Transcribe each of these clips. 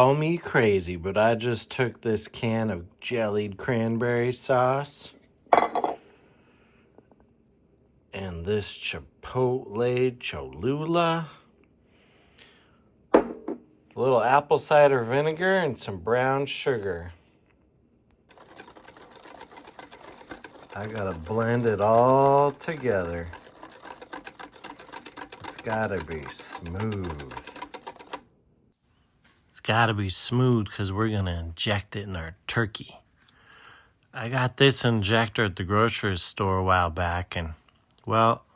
Call me crazy, but I just took this can of jellied cranberry sauce and this Chipotle Cholula, a little apple cider vinegar, and some brown sugar. I gotta blend it all together. It's gotta be smooth. It's gotta be smooth because we're gonna inject it in our turkey. I got this injector at the grocery store a while back, and well,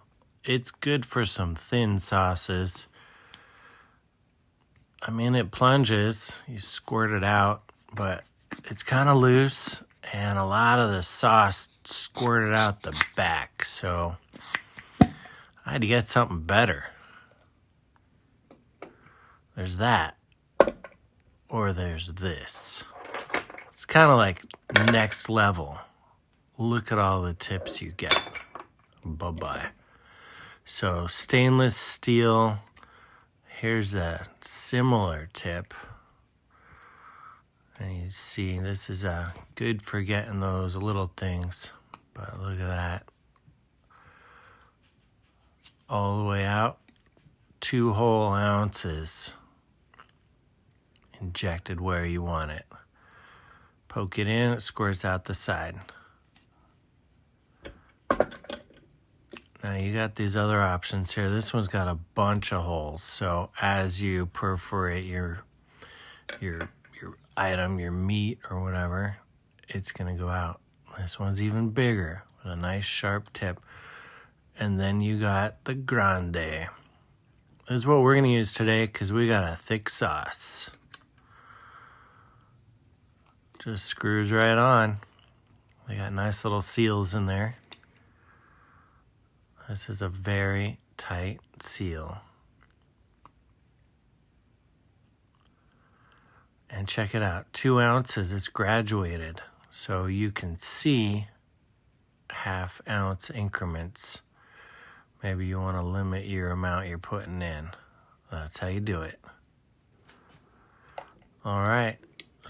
it's good for some thin sauces. I mean, it plunges, you squirt it out, but it's kind of loose, and a lot of the sauce squirted out the back, so I had to get something better. There's that, or there's this. It's kind of like next level. Look at all the tips you get. Bye-bye. So stainless steel. Here's a similar tip. And you see, this is good for getting those little things. But look at that. All the way out. 2 whole ounces. Injected where you want it. Poke it in, it squirts out the side. Now you got these other options here. This one's got a bunch of holes. So as you perforate your item, your meat or whatever, it's gonna go out. This one's even bigger with a nice sharp tip. And then you got the grande. This is what we're gonna use today because we got a thick sauce. Just screws right on. They got nice little seals in there. This is a very tight seal. And check it out, 2 ounces, it's graduated. So you can see 1/2 ounce increments. Maybe you want to limit your amount you're putting in. That's how you do it. All right,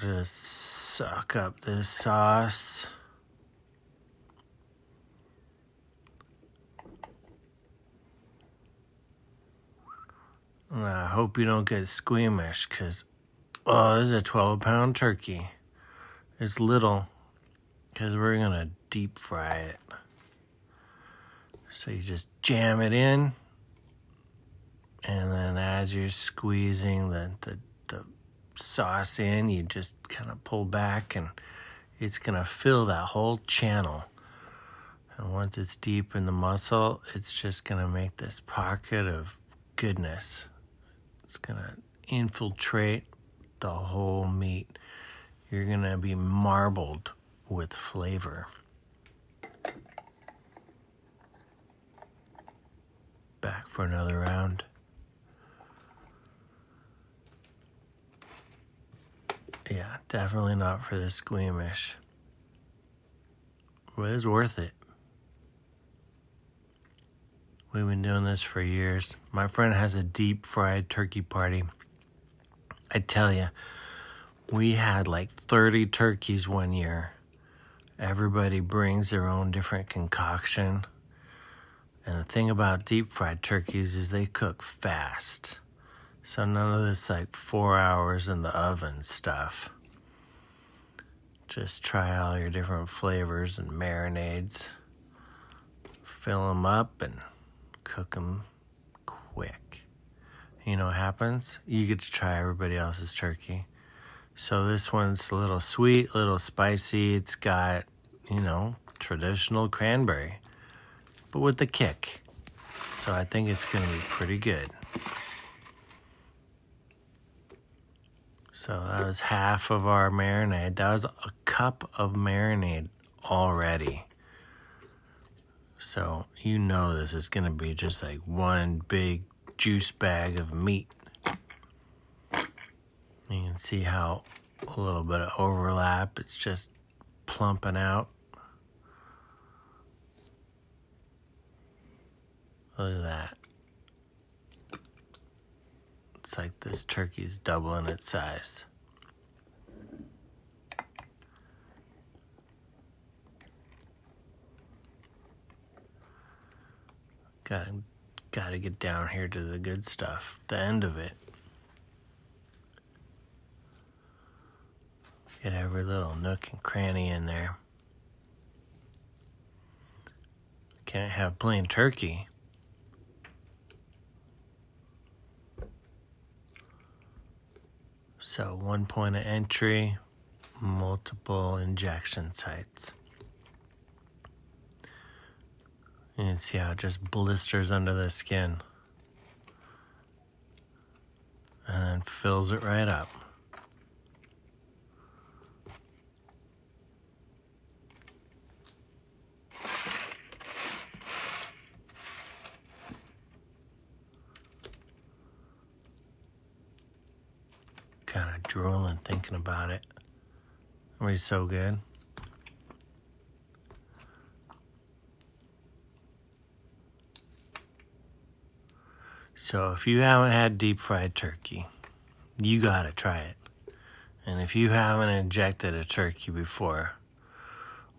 just suck up this sauce. And I hope you don't get squeamish because, oh, this is a 12-pound turkey. It's little because we're going to deep fry it. So you just jam it in, and then as you're squeezing the sauce in, you just kind of pull back, and it's going to fill that whole channel. And once it's deep in the muscle, it's just going to make this pocket of goodness. It's going to infiltrate the whole meat. You're going to be marbled with flavor. Back for another round. Yeah, definitely not for the squeamish. But it's worth it. We've been doing this for years. My friend has a deep fried turkey party. I tell you, we had like 30 turkeys one year. Everybody brings their own different concoction. And the thing about deep fried turkeys is they cook fast. So none of this like 4 hours in the oven stuff. Just try all your different flavors and marinades. Fill them up and cook them quick. You know what happens? You get to try everybody else's turkey. So this one's a little sweet, a little spicy. It's got, traditional cranberry, but with the kick. So I think it's going to be pretty good. So that was half of our marinade. That was a cup of marinade already. So you know this is going to be just like one big juice bag of meat. You can see how a little bit of overlap, it's just plumping out. Look at that. It's like this turkey's doubling its size. Gotta get down here to the good stuff, the end of it. Get every little nook and cranny in there. Can't have plain turkey. So 1 point of entry, multiple injection sites. You can see how it just blisters under the skin. And then fills it right up. Kind of drooling thinking about it. It was so good. So if you haven't had deep fried turkey, you gotta try it. And if you haven't injected a turkey before,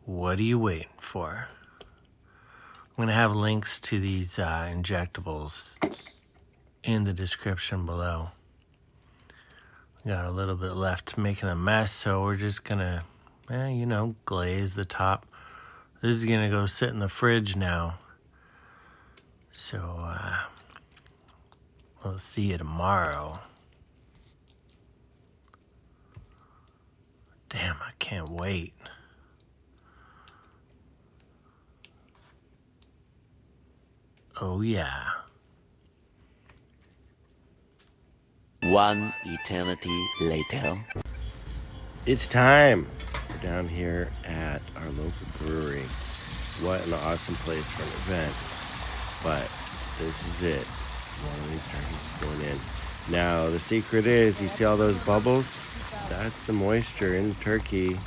what are you waiting for? I'm gonna have links to these injectables in the description below. Got a little bit left making a mess, so we're just gonna, glaze the top. This is gonna go sit in the fridge now. So, we'll see you tomorrow. Damn, I can't wait. Oh, yeah. One eternity later. It's time. We're down here at our local brewery. What an awesome place for an event. But this is it. One of these turkeys is going in. Now, the secret is, you see all those bubbles? That's the moisture in the turkey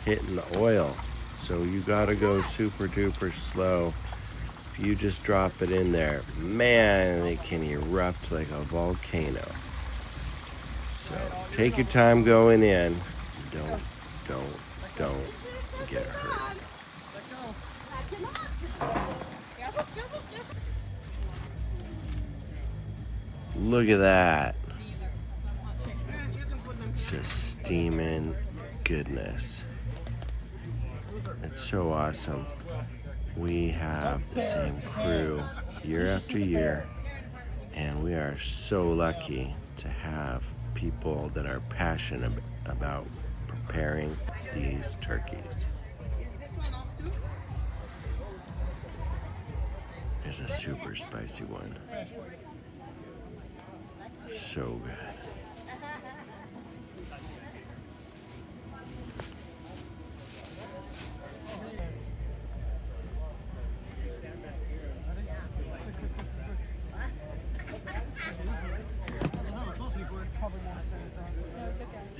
hitting the oil. So you gotta go super duper slow. If you just drop it in there, man, it can erupt like a volcano. So take your time going in. Don't get hurt. Look at that. Just steaming goodness. It's so awesome. We have the same crew year after year, and we are so lucky to have people that are passionate about preparing these turkeys. There's a super spicy one. So good.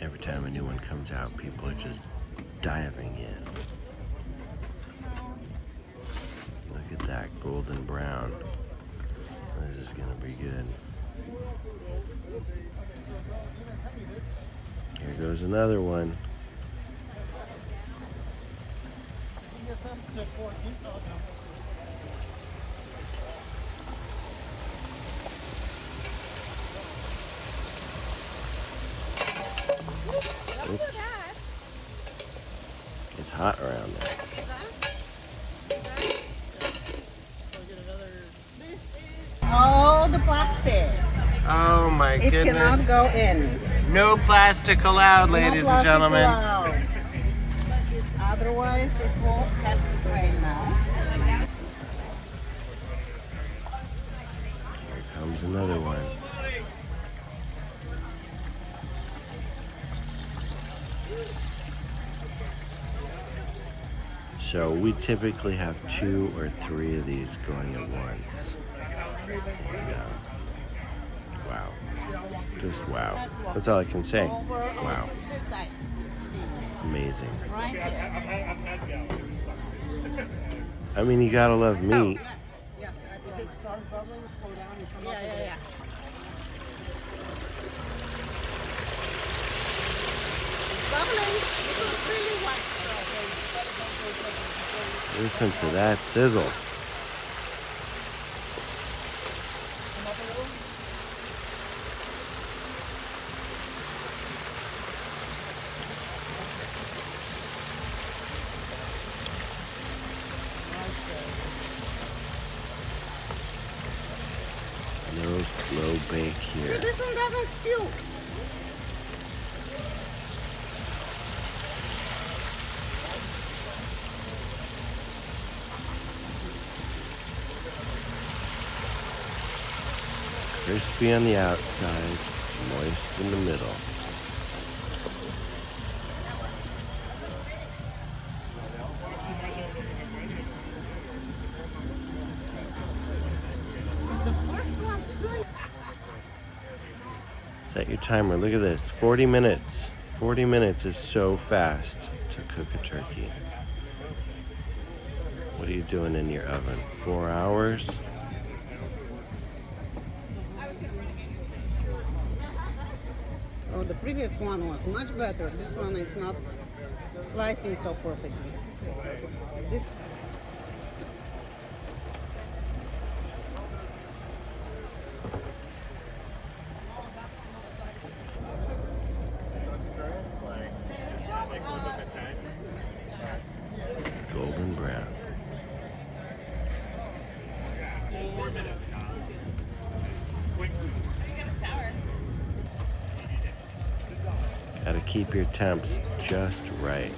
Every time a new one comes out, people are just diving in. Look at that golden brown. This is gonna be good. Here goes another one. Oops. It's hot around there. Oh, the plastic. Oh my It goodness. cannot go in. No plastic allowed, No ladies and plastic gentlemen. allowed. Otherwise, it won't have to drain now. Here comes another one. So we typically have 2 or 3 of these going at once. And, wow. Just wow. That's all I can say. Wow. Amazing. Right here. I mean, you gotta love meat. Yes, I do. Yeah. Bubbling. This is really white. Listen to that sizzle. cute. Crispy on the outside, moist in the middle. The first one's good. Set your timer. Look at this. 40 minutes. 40 minutes is so fast to cook a turkey. What are you doing in your oven? 4 hours? Oh, the previous one was much better. This one is not slicing so perfectly. This Golden brown. Gotta keep your temps just right.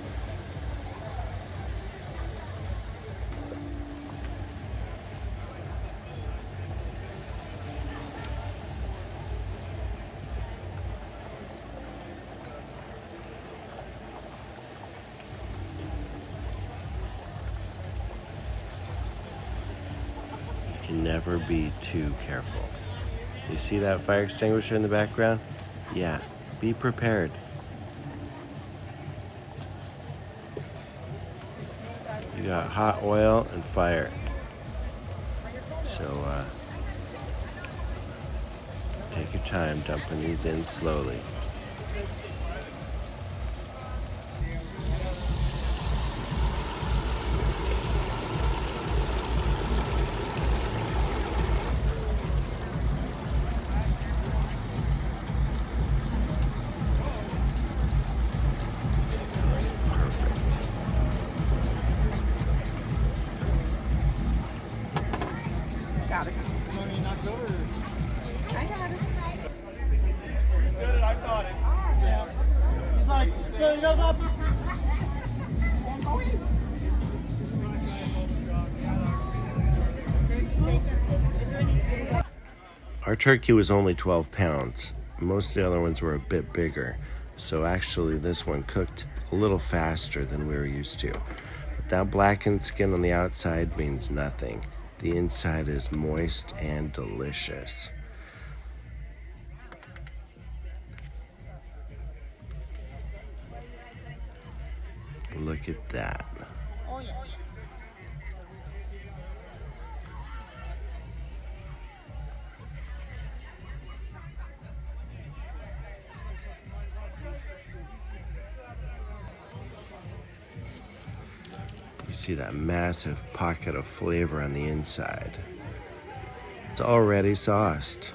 You can never be too careful. You see that fire extinguisher in the background? Yeah, be prepared. You got hot oil and fire. So take your time dumping these in slowly. got it. I got it. Our turkey was only 12 pounds. Most of the other ones were a bit bigger. So actually this one cooked a little faster than we were used to. But that blackened skin on the outside means nothing. The inside is moist and delicious. Look at that. Oh, yeah. You see that massive pocket of flavor on the inside. It's already sauced.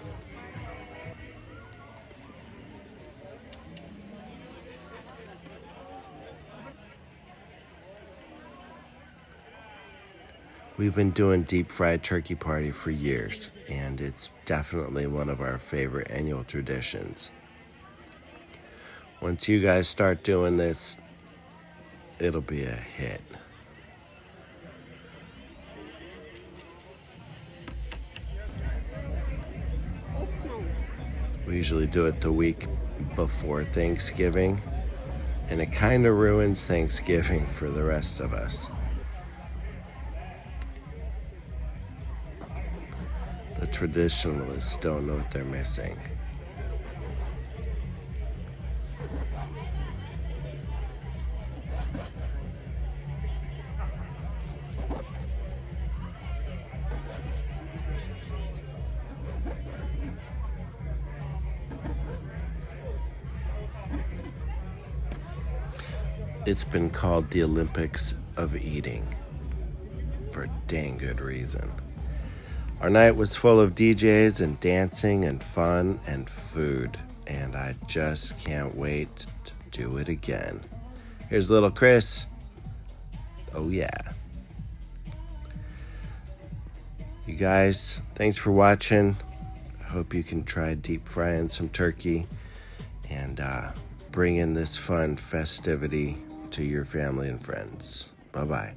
We've been doing deep fried turkey party for years, and it's definitely one of our favorite annual traditions. Once you guys start doing this, it'll be a hit. We usually do it the week before Thanksgiving, and it kind of ruins Thanksgiving for the rest of us. The traditionalists don't know what they're missing. It's been called the Olympics of eating for a dang good reason. Our night was full of DJs and dancing and fun and food, and I just can't wait to do it again. Here's little Chris. Oh yeah. You guys, thanks for watching. I hope you can try deep frying some turkey and bring in this fun festivity to your family and friends. Bye-bye.